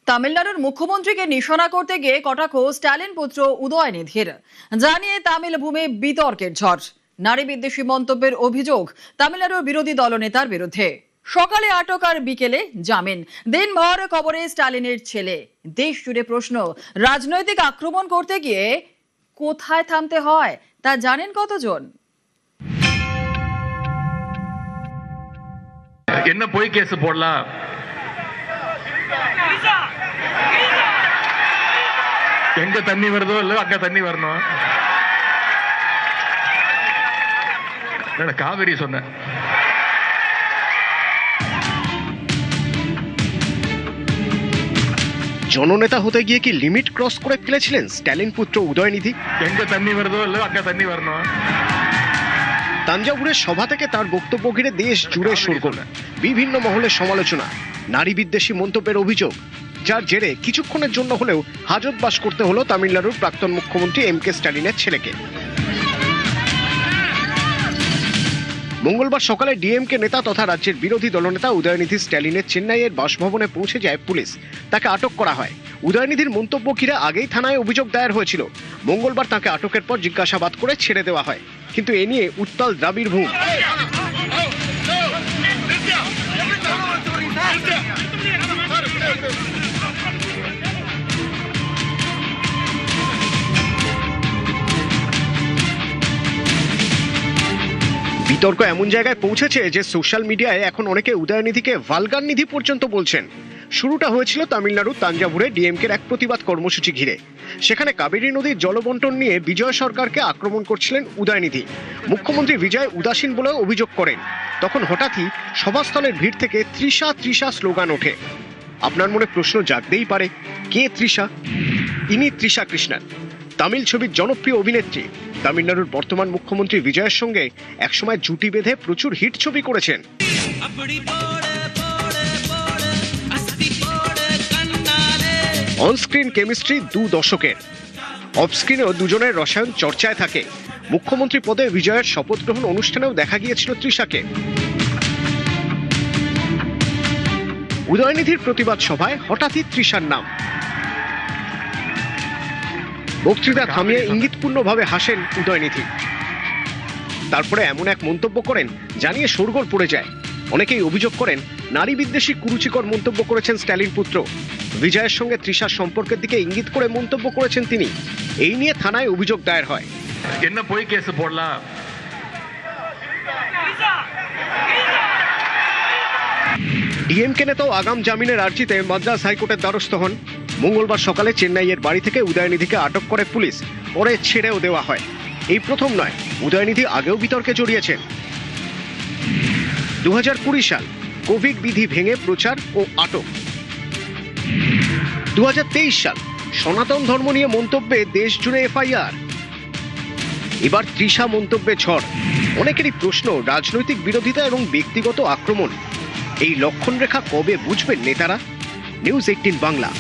তামিলনাড়ুর মুখ্যমন্ত্রীকে নিশানা করতে গিয়ে কটাক্ষ স্ট্যালিন পুত্র উদয়নিধির। জানিয়ে তামিল ভূমে বিতর্কের ঝড়। নারী বিদ্বেষী মন্তব্যের অভিযোগ তামিলনাড়ুর বিরোধী দলনেতার বিরুদ্ধে। সকালে আটক আর বিকেলে জামিন। দিনভর খবরে স্ট্যালিনের ছেলে। দেশ জুড়ে প্রশ্ন, রাজনৈতিক আক্রমণ করতে গিয়ে কোথায় থামতে হয় তা জানেন কতজন? என்ன பொய் கேஸ் போடலாம்? எங்க தண்ணி வருதோ இல்ல அங்க தண்ணி வரணும். காவிரி சொன்னேன். জননেতা হতে গিয়ে কি লিমিট ক্রস করে ফেলেছিলেন স্ট্যালিন পুত্র উদয়নিধি? எங்க தண்ணி வருதோ இல்ல அங்க தண்ணி வரணும். তাঞ্জাভুরের সভা থেকে তার বক্তব্য ঘিরে দেশ জুড়ে শোরগোল, বিভিন্ন মহলে সমালোচনা, নারী বিদ্বেষী মন্তব্যের অভিযোগ, যার জেরে কিছুক্ষণের জন্য হলেও হাজতবাস করতে হলো তামিলনাড়ুর প্রাক্তন মুখ্যমন্ত্রী এম.কে. স্ট্যালিনের ছেলেকে। মঙ্গলবার সকালে ডিএমকে নেতা তথা রাজ্যের বিরোধী দলনেতা উদয়নিধি স্ট্যালিনের চেন্নাইয়ের বাসভবনে পৌঁছে যায় পুলিশ। তাকে আটক করা হয়। উদয়নিধির মন্তব্য ঘিরে আগেই থানায় অভিযোগ দায়ের হয়েছিল। মঙ্গলবার তাকে আটকের পর জিজ্ঞাসাবাদ করে ছেড়ে দেওয়া হয়, কিন্তু এ নিয়ে উত্তাল দ্রাবিড় ভূম। বিতর্ক এমন জায়গায় পৌঁছেছে যে সোশ্যাল মিডিয়ায় এখন অনেকে উদয়নিধিকে ভালগার নিধি পর্যন্ত বলছেন। শুরুটা হয়েছিল তামিলনাড়ুর তাঞ্জাভুরে ডিএমকের এক প্রতিবাদ কর্মসূচি ঘিরে। সেখানে কাবেরী নদীর জলবন্টন নিয়ে বিজয় সরকারকে আক্রমণ করছিলেন উদয়নিধি। মুখ্যমন্ত্রী বিজয় উদাসীন বলেও অভিযোগ করেন। তখন হঠাৎই সভাস্থলের ভিড় থেকে তৃষা তৃষা স্লোগান ওঠে। আপনার মনে প্রশ্ন জাগতেই পারে, কে তৃষা? ইনি তৃষা কৃষ্ণন, তামিল ছবির জনপ্রিয় অভিনেত্রী। তামিলনাড়ুর বর্তমান মুখ্যমন্ত্রী বিজয়ের সঙ্গে একসময় জুটি বেঁধে প্রচুর হিট ছবি করেছেন। অনস্ক্রিন কেমিস্ট্রি 2 দশকের, অফস্ক্রিনেও দুজনের রসায়ন চর্চায় থাকে। মুখ্যমন্ত্রী পদে বিজয়ের শপথ গ্রহণ অনুষ্ঠানেও দেখা গিয়েছিল তৃষাকে। উদয়নিধির প্রতিবাদ সভায় হঠাৎই তৃষার নাম। বক্তৃতা থামিয়ে ইঙ্গিতপূর্ণভাবে হাসেন উদয়নিধি। তারপরে এমন এক মন্তব্য করেন যা নিয়ে শোরগোল পড়ে যায়। অনেকেই অভিযোগ করেন নারী বিদ্বেষী কুরুচিকর মন্তব্য করেছেন স্ট্যালিন পুত্র। বিজয়ের সঙ্গে তৃষার সম্পর্কের দিকে ইঙ্গিত করে মন্তব্য করেছেন তিনি। এই নিয়ে থানায় অভিযোগ দায়ের হয়। என்ன பொய் கேஸ் போடலாம்? ডিএমকে নেতাও আগাম জামিনের আর্জিতে মাদ্রাজ হাইকোর্টের দ্বারস্থ হন। মঙ্গলবার সকালে চেন্নাইয়ের বাড়ি থেকে উদয়নিধিকে আটক করে পুলিশ, পরে ছেড়েও দেওয়া হয়। এই প্রথম নয়, উদয়নিধি আগেও বিতর্কে জড়িয়েছেন। 2020 সাল কোভিড বিধি ভেঙে প্রচার ও আটক। 2023 সাল সনাতন ধর্ম নিয়ে মন্তব্যে দেশ জুড়ে এফআইআর। এবার তৃষা মন্তব্যে ঝড়। অনেকেরই প্রশ্ন, রাজনৈতিক বিরোধিতা এবং ব্যক্তিগত আক্রমণ, এই লক্ষণ রেখা কবে বুঝবেন নেতারা? নিউজ 18 বাংলা।